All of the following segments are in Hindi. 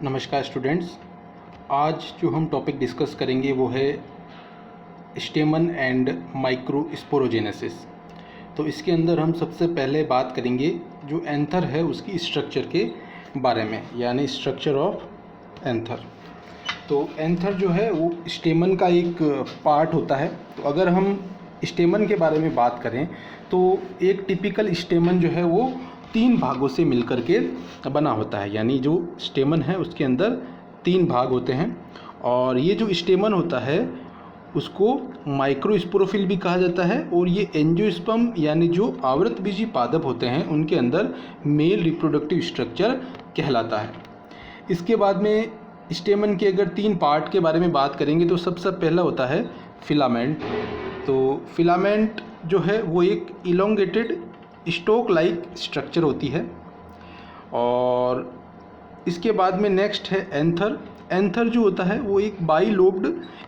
नमस्कार स्टूडेंट्स। आज जो हम टॉपिक डिस्कस करेंगे वो है स्टेमन एंड माइक्रोस्पोरोजेनेसिस। तो इसके अंदर हम सबसे पहले बात करेंगे जो एंथर है उसकी स्ट्रक्चर के बारे में, यानी स्ट्रक्चर ऑफ एंथर। तो एंथर जो है वो स्टेमन का एक पार्ट होता है। तो अगर हम स्टेमन के बारे में बात करें तो एक टिपिकल स्टेमन जो है वो 3 भागों से मिलकर के बना होता है, यानी जो स्टेमन है उसके अंदर 3 भाग होते हैं। और ये जो स्टेमन होता है उसको माइक्रोस्पोरोफिल भी कहा जाता है, और ये एंजियोस्पर्म यानी जो आवृतबीजी पादप होते हैं उनके अंदर मेल रिप्रोडक्टिव स्ट्रक्चर कहलाता है। इसके बाद में स्टेमन के अगर 3 पार्ट के बारे में बात करेंगे तो सबसे पहला होता है फिलामेंट। तो फिलामेंट जो है वो एक इलोंगेटेड स्टोक लाइक स्ट्रक्चर होती है। और इसके बाद में नेक्स्ट है एंथर। एंथर जो होता है वो एक बाइलोब्ड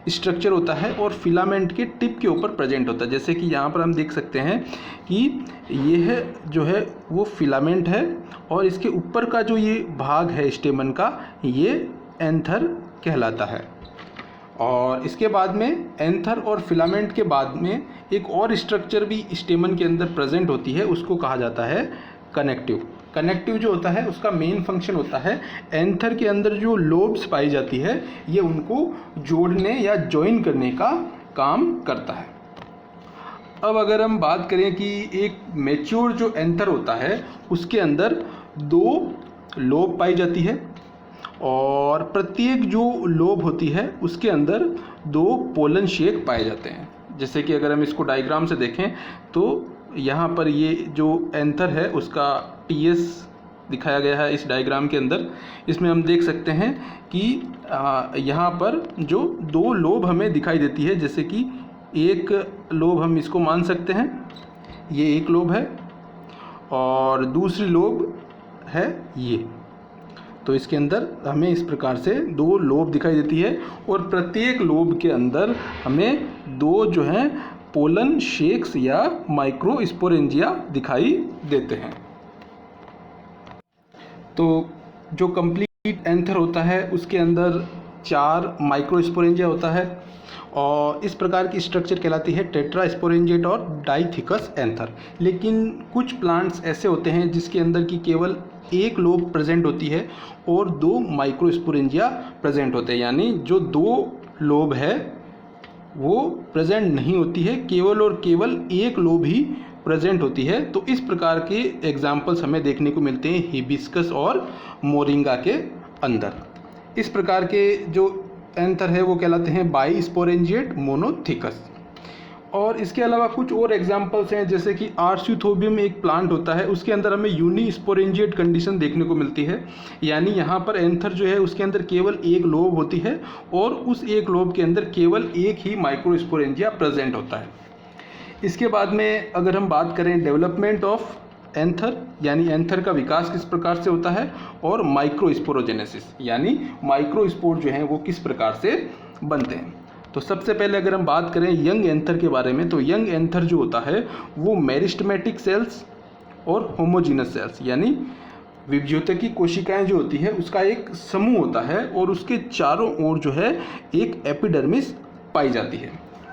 स्ट्रक्चर होता है और फिलामेंट के टिप के ऊपर प्रेजेंट होता है। जैसे कि यहाँ पर हम देख सकते हैं कि ये है जो है वो फिलामेंट है, और इसके ऊपर का जो ये भाग है स्टेमन का, ये एंथर कहलाता है। और इसके बाद में एंथर और फिलामेंट के बाद में एक और स्ट्रक्चर भी स्टेमन के अंदर प्रेजेंट होती है, उसको कहा जाता है कनेक्टिव। कनेक्टिव जो होता है उसका मेन फंक्शन होता है एंथर के अंदर जो लोब्स पाई जाती है ये उनको जोड़ने या जॉइन करने का काम करता है। अब अगर हम बात करें कि एक मैच्योर जो एंथर होता है उसके अंदर 2 लोब पाई जाती है, और प्रत्येक जो लोब होती है उसके अंदर 2 पोलन शेक पाए जाते हैं। जैसे कि अगर हम इसको डायग्राम से देखें तो यहाँ पर ये जो एंथर है उसका टीएस दिखाया गया है इस डायग्राम के अंदर। इसमें हम देख सकते हैं कि यहाँ पर जो 2 लोब हमें दिखाई देती है, जैसे कि एक लोब हम इसको मान सकते हैं, ये एक लोब है, और दूसरी लोब है ये। तो इसके अंदर हमें इस प्रकार से 2 लोब दिखाई देती है, और प्रत्येक लोब के अंदर हमें 2 जो हैं पोलन शेक्स या माइक्रोस्पोरेंजिया दिखाई देते हैं। तो जो कंप्लीट एंथर होता है उसके अंदर 4 माइक्रोस्पोरेंजिया होता है, और इस प्रकार की स्ट्रक्चर कहलाती है टेट्रास्पोरेंजिएट और डाइथिकस एंथर। लेकिन कुछ प्लांट्स ऐसे होते हैं जिसके अंदर की केवल एक लोब प्रेजेंट होती है और 2 माइक्रोस्पोरेंजिया प्रेजेंट होते हैं, यानी जो 2 लोब है वो प्रेजेंट नहीं होती है, केवल और केवल एक लोब ही प्रेजेंट होती है। तो इस प्रकार के एग्जाम्पल्स हमें देखने को मिलते हैं हिबिस्कस और मोरिंगा के अंदर। इस प्रकार के जो एंथर है वो कहलाते हैं बाइस्पोरेंजिएट मोनोथिकस। और इसके अलावा कुछ और एग्जाम्पल्स हैं, जैसे कि आर्सियोथोबियम एक प्लांट होता है, उसके अंदर हमें यूनिस्पोरेंजिएट कंडीशन देखने को मिलती है, यानी यहाँ पर एंथर जो है उसके अंदर केवल एक लोब होती है और उस एक लोब के अंदर केवल एक ही माइक्रोस्पोरेंजिया प्रेजेंट होता है। इसके बाद में अगर हम बात करें डेवलपमेंट ऑफ एंथर, यानी एंथर का विकास किस प्रकार से होता है, और माइक्रोस्पोरोजेनेसिस यानी माइक्रोस्पोर जो हैं वो किस प्रकार से बनते हैं। तो सबसे पहले अगर हम बात करें यंग एंथर के बारे में, तो यंग एंथर जो होता है वो मेरिस्टेमेटिक सेल्स और होमोजीनस सेल्स यानी विभज्योतकी कोशिकाएं जो होती है उसका एक समूह होता है, और उसके चारों ओर जो है एक एपिडर्मिस पाई जाती है।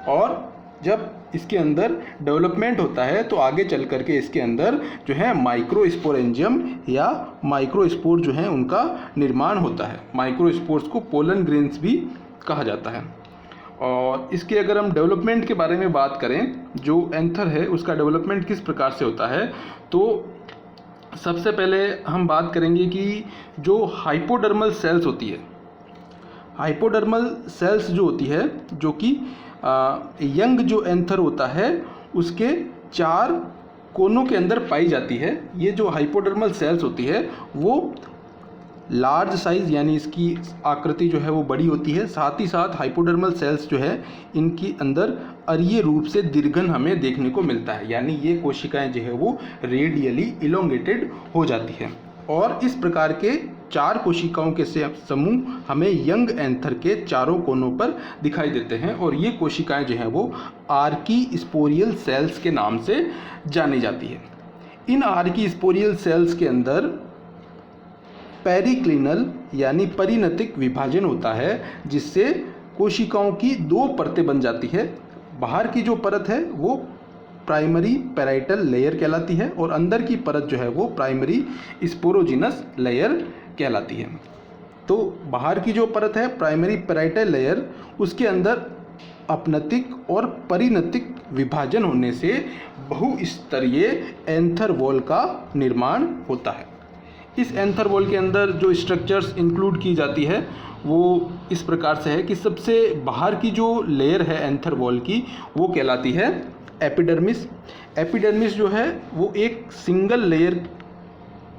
और जब इसके अंदर डेवलपमेंट होता है तो आगे चल करके इसके अंदर जो है माइक्रोस्पोरेंजियम या माइक्रोस्पोर जो हैं उनका निर्माण होता है। माइक्रोस्पोर्स को पोलन ग्रेन्स भी कहा जाता है। और इसके अगर हम डेवलपमेंट के बारे में बात करें, जो एंथर है उसका डेवलपमेंट किस प्रकार से होता है, तो सबसे पहले हम बात करेंगे कि जो हाइपोडर्मल सेल्स होती है, हाइपोडर्मल सेल्स जो होती है जो कि यंग जो एंथर होता है उसके 4 कोनों के अंदर पाई जाती है। ये जो हाइपोडर्मल सेल्स होती है वो लार्ज साइज़ यानी इसकी आकृति जो है वो बड़ी होती है, साथ ही साथ हाइपोडर्मल सेल्स जो है इनकी अंदर अरीय रूप से दीर्घन हमें देखने को मिलता है, यानी ये कोशिकाएं जो है वो रेडियली इलोंगेटेड हो जाती है। और इस प्रकार के 4 कोशिकाओं के समूह हमें यंग एंथर के चारों कोनों पर दिखाई देते हैं, और ये कोशिकाएं जो हैं वो आर्कीस्पोरियल सेल्स के नाम से जानी जाती है। इन आर्कीस्पोरियल सेल्स के अंदर पेरिक्लिनल यानी परिणतिक विभाजन होता है, जिससे कोशिकाओं की दो परतें बन जाती है। बाहर की जो परत है वो प्राइमरी पैराइटल लेयर कहलाती है और अंदर की परत जो है वो प्राइमरी स्पोरोजिनस लेयर कहलाती है। तो बाहर की जो परत है प्राइमरी पैराइटल लेयर, उसके अंदर अपनतिक और परिणतिक विभाजन होने से बहुस्तरीय एंथर वॉल का निर्माण होता है। इस एंथर वॉल के अंदर जो स्ट्रक्चर्स इंक्लूड की जाती है वो इस प्रकार से है कि सबसे बाहर की जो लेयर है एंथर वॉल की वो कहलाती है एपिडर्मिस। एपिडर्मिस जो है वो एक सिंगल लेयर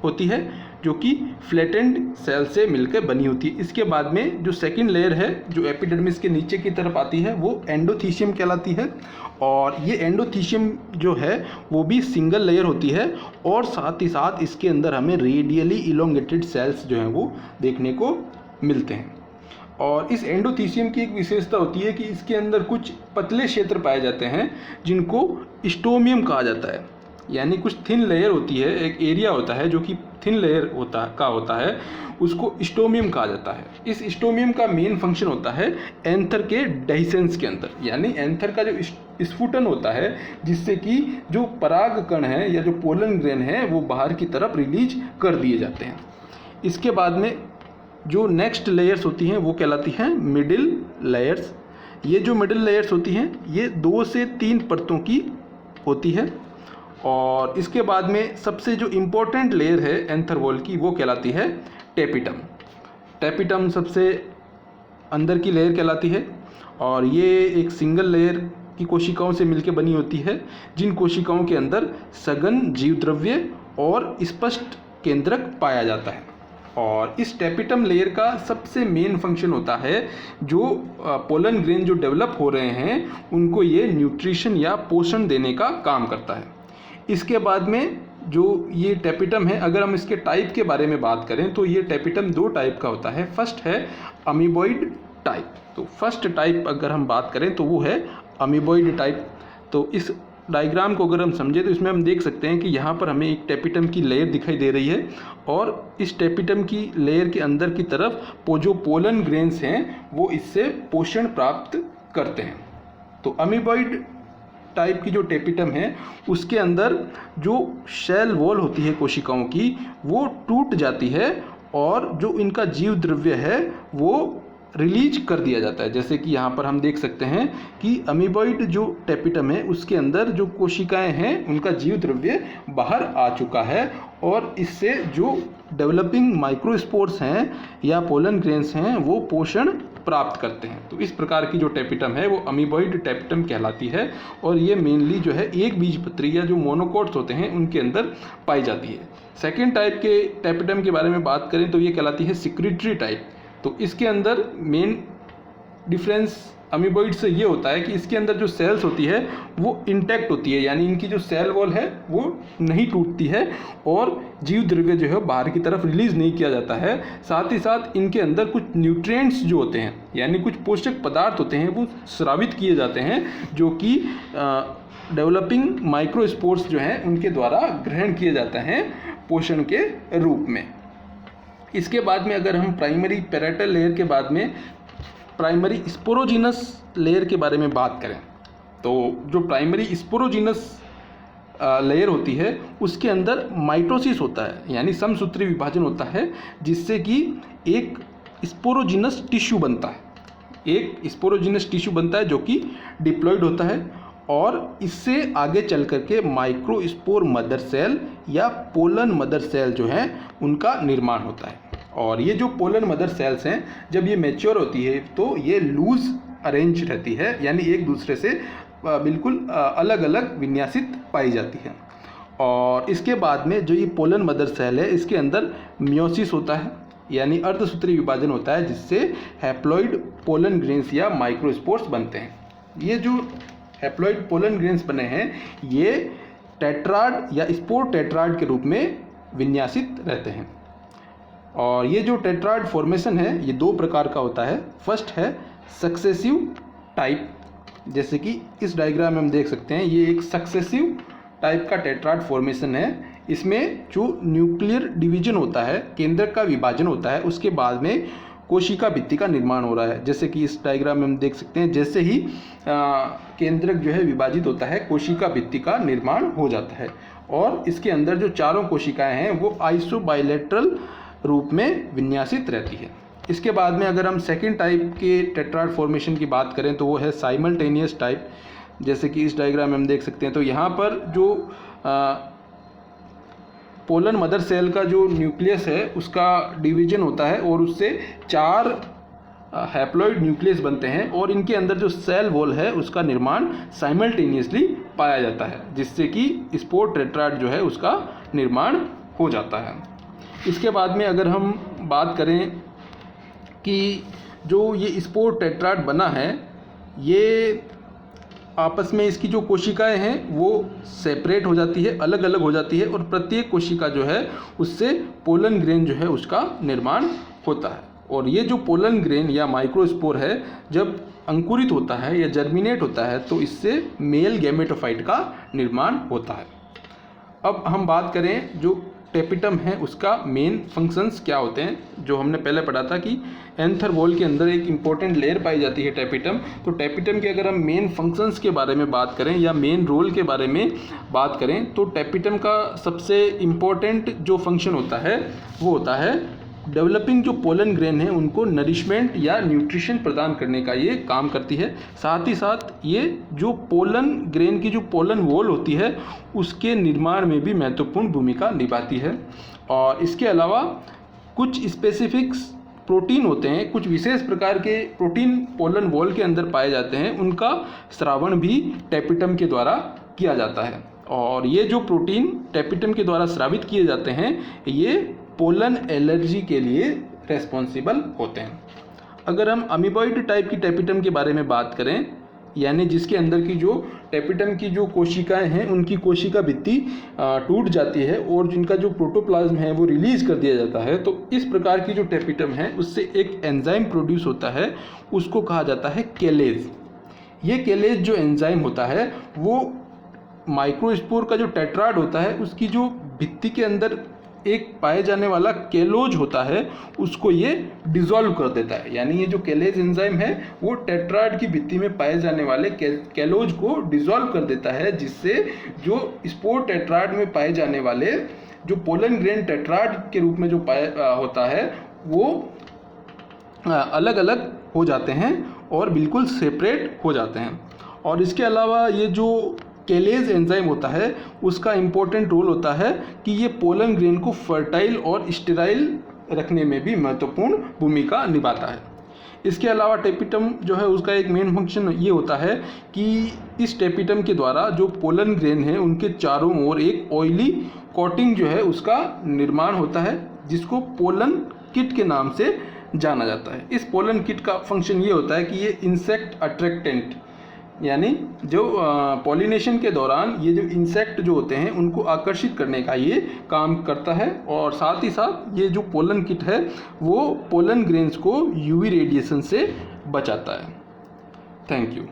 होती है जो कि फ्लैटेंड सेल से मिलकर बनी होती है। इसके बाद में जो सेकंड लेयर है जो एपिडर्मिस के नीचे की तरफ आती है वो एंडोथीशियम कहलाती है, और ये एंडोथीशियम जो है वो भी सिंगल लेयर होती है और साथ ही साथ इसके अंदर हमें रेडियली इलोंगेटेड सेल्स जो हैं वो देखने को मिलते हैं। और इस एंडोथीशियम की एक विशेषता होती है कि इसके अंदर कुछ पतले क्षेत्र पाए जाते हैं जिनको स्टोमियम कहा जाता है, यानी कुछ थिन लेयर होती है, एक एरिया होता है जो कि थिन लेयर होता है, उसको स्टोमियम कहा जाता है। इस स्टोमियम का मेन फंक्शन होता है एंथर के डेहिसेंस के अंदर, यानी एंथर का जो स्फुटन होता है जिससे कि जो पराग कण है या जो पोलन ग्रेन है वो बाहर की तरफ रिलीज कर दिए जाते हैं। इसके बाद में जो नेक्स्ट लेयर्स होती हैं वो कहलाती हैं मिडिल लेयर्स। ये जो मिडिल लेयर्स होती हैं ये 2 से 3 परतों की होती है, और इसके बाद में सबसे जो इम्पोर्टेंट लेयर है एंथर वॉल की वो कहलाती है टेपिटम। टेपिटम सबसे अंदर की लेयर कहलाती है और ये एक सिंगल लेयर की कोशिकाओं से मिलकर बनी होती है, जिन कोशिकाओं के अंदर सघन जीवद्रव्य और स्पष्ट केंद्रक पाया जाता है। और इस टेपिटम लेयर का सबसे मेन फंक्शन होता है जो पोलन ग्रेन जो डेवलप हो रहे हैं उनको ये न्यूट्रिशन या पोषण देने का काम करता है। इसके बाद में जो ये टेपिटम है, अगर हम इसके टाइप के बारे में बात करें तो ये टेपिटम 2 टाइप का होता है। फर्स्ट है अमीबॉइड टाइप। तो फर्स्ट टाइप अगर हम बात करें तो वो है अमीबॉइड टाइप। तो इस डायग्राम को अगर हम समझें तो इसमें हम देख सकते हैं कि यहाँ पर हमें एक टेपिटम की लेयर दिखाई दे रही है और इस टेपिटम की लेयर के अंदर की तरफ जो पोलन ग्रेन्स हैं वो इससे पोषण प्राप्त करते हैं। तो अमीबॉइड टाइप की जो टेपिटम है उसके अंदर जो सेल वॉल होती है कोशिकाओं की वो टूट जाती है और जो इनका जीव द्रव्य है वो रिलीज कर दिया जाता है। जैसे कि यहाँ पर हम देख सकते हैं कि अमीबॉइड जो टेपिटम है उसके अंदर जो कोशिकाएं हैं उनका जीव द्रव्य बाहर आ चुका है और इससे जो डेवलपिंग माइक्रोस्पोर्स हैं या पोलन ग्रेन्स हैं वो पोषण प्राप्त करते हैं। तो इस प्रकार की जो टेपिटम है वो अमीबॉइड टेपिटम कहलाती है और ये मेनली जो है एक बीजपत्री या जो मोनोकोट्स होते हैं उनके अंदर पाई जाती है। सेकेंड टाइप के टेपिटम के बारे में बात करें तो ये कहलाती है सिक्रीटरी टाइप। तो इसके अंदर मेन डिफरेंस अमीबॉइड से ये होता है कि इसके अंदर जो सेल्स होती है वो इंटैक्ट होती है, यानी इनकी जो सेल वॉल है वो नहीं टूटती है और जीव द्रव्य जो है बाहर की तरफ रिलीज नहीं किया जाता है। साथ ही साथ इनके अंदर कुछ न्यूट्रिएंट्स जो होते हैं यानी कुछ पोषक पदार्थ होते हैं वो स्रावित किए जाते हैं जो कि डेवलपिंग माइक्रोस्पोर्स जो हैं उनके द्वारा ग्रहण किए जाते हैं पोषण के रूप में। इसके बाद में अगर हम प्राइमरी पैराइटल लेयर के बाद में प्राइमरी स्पोरोजिनस लेयर के बारे में बात करें तो जो प्राइमरी स्पोरोजिनस लेयर होती है उसके अंदर माइटोसिस होता है, यानी समसूत्री विभाजन होता है जिससे कि एक स्पोरोजिनस टिश्यू बनता है। एक स्पोरोजिनस टिश्यू बनता है जो कि डिप्लॉयड होता है और इससे आगे चल करके माइक्रोस्पोर मदर सेल या पोलन मदर सेल जो हैं उनका निर्माण होता है। और ये जो पोलन मदर सेल्स हैं जब ये मैच्योर होती है तो ये लूज अरेंज रहती है, यानी एक दूसरे से बिल्कुल अलग अलग विन्यासित पाई जाती है। और इसके बाद में जो ये पोलन मदर सेल है इसके अंदर मियोसिस होता है, यानी अर्धसूत्री विभाजन होता है जिससे हैप्लॉइड पोलन ग्रेन्स या माइक्रोस्पोर्स बनते हैं। ये जो हैप्लॉइड पोलन ग्रेन्स बने हैं ये टेट्राड या स्पोर टेट्राड के रूप में विन्यासित रहते हैं। और ये जो टेट्राड फॉर्मेशन है ये 2 प्रकार का होता है। फर्स्ट है सक्सेसिव टाइप, जैसे कि इस डायग्राम में हम देख सकते हैं ये एक सक्सेसिव टाइप का टेट्राड फॉर्मेशन है। इसमें जो न्यूक्लियर डिवीजन होता है, केंद्रक का विभाजन होता है, उसके बाद में कोशिका भित्ति का निर्माण हो रहा है। जैसे कि इस डायग्राम में हम देख सकते हैं, जैसे ही केंद्रक जो है विभाजित होता है, कोशिका भित्ति का निर्माण हो जाता है और इसके अंदर जो चारों कोशिकाएं हैं वो आइसोबाइलेटरल रूप में विन्यासित रहती है। इसके बाद में अगर हम सेकेंड टाइप के टेट्राड फॉर्मेशन की बात करें तो वो है साइमल्टेनियस टाइप। जैसे कि इस डायग्राम में हम देख सकते हैं, तो यहाँ पर जो पोलन मदर सेल का जो न्यूक्लियस है उसका डिवीजन होता है और उससे 4 हैप्लॉइड न्यूक्लियस बनते हैं और इनके अंदर जो सेल वॉल है उसका निर्माण साइमल्टेनियसली पाया जाता है, जिससे कि स्पोर टेट्राड जो है उसका निर्माण हो जाता है। इसके बाद में अगर हम बात करें कि जो ये स्पोर टेट्राड बना है, ये आपस में इसकी जो कोशिकाएं हैं वो सेपरेट हो जाती है, अलग अलग हो जाती है और प्रत्येक कोशिका जो है उससे पोलन ग्रेन जो है उसका निर्माण होता है। और ये जो पोलन ग्रेन या माइक्रोस्पोर है जब अंकुरित होता है या जर्मिनेट होता है तो इससे मेल गैमेटोफाइट का निर्माण होता है। अब हम बात करें जो टेपिटम है उसका मेन फंक्शंस क्या होते हैं। जो हमने पहले पढ़ा था कि एंथर वॉल के अंदर एक इम्पॉर्टेंट लेयर पाई जाती है टेपिटम। तो टेपिटम के अगर हम मेन फंक्शंस के बारे में बात करें या मेन रोल के बारे में बात करें तो टेपिटम का सबसे इम्पॉर्टेंट जो फंक्शन होता है वो होता है डेवलपिंग जो पोलन ग्रेन है उनको नरिशमेंट या न्यूट्रिशन प्रदान करने का ये काम करती है। साथ ही साथ ये जो पोलन ग्रेन की जो पोलन वॉल होती है उसके निर्माण में भी महत्वपूर्ण भूमिका निभाती है। और इसके अलावा कुछ स्पेसिफिक प्रोटीन होते हैं, कुछ विशेष प्रकार के प्रोटीन पोलन वॉल के अंदर पाए जाते हैं, उनका स्रावण भी टेपिटम के द्वारा किया जाता है। और ये जो प्रोटीन टेपिटम के द्वारा स्रावित किए जाते हैं ये पोलन एलर्जी के लिए रेस्पॉन्सिबल होते हैं। अगर हम अमीबॉइड टाइप की टेपिटम के बारे में बात करें, यानी जिसके अंदर की जो टेपिटम की जो कोशिकाएं हैं उनकी कोशिका भित्ति टूट जाती है और जिनका जो प्रोटोप्लाज्म है वो रिलीज कर दिया जाता है, तो इस प्रकार की जो टेपिटम है उससे एक एंजाइम प्रोड्यूस होता है, उसको कहा जाता है केलेज। ये केलेज जो एंजाइम होता है वो माइक्रोस्पोर का जो टेट्राड होता है उसकी जो भित्ति के अंदर एक पाए जाने वाला केलोज होता है उसको ये डिसॉल्व कर देता है। यानी ये जो केलेज एंजाइम है वो टेट्राड की भित्ति में पाए जाने वाले केलोज को डिसॉल्व कर देता है, जिससे जो स्पोर टेट्राड में पाए जाने वाले जो पोलन ग्रेन टेट्राड के रूप में जो पाया होता है वो अलग अलग हो जाते हैं और बिल्कुल सेपरेट हो जाते हैं। और इसके अलावा ये जो केलेज एंजाइम होता है उसका इम्पोर्टेंट रोल होता है कि ये पोलन ग्रेन को फर्टाइल और स्टेराइल रखने में भी महत्वपूर्ण भूमिका निभाता है। इसके अलावा टेपिटम जो है उसका एक मेन फंक्शन ये होता है कि इस टेपिटम के द्वारा जो पोलन ग्रेन है उनके चारों ओर एक ऑयली कोटिंग जो है उसका निर्माण होता है, जिसको पोलन किट के नाम से जाना जाता है। इस पोलन किट का फंक्शन ये होता है कि ये इंसेक्ट अट्रैक्टेंट, यानी जो पॉलिनेशन के दौरान ये जो इंसेक्ट जो होते हैं उनको आकर्षित करने का ये काम करता है। और साथ ही साथ ये जो पोलन किट है वो पोलन ग्रेन्स को यूवी रेडिएशन से बचाता है। Thank you.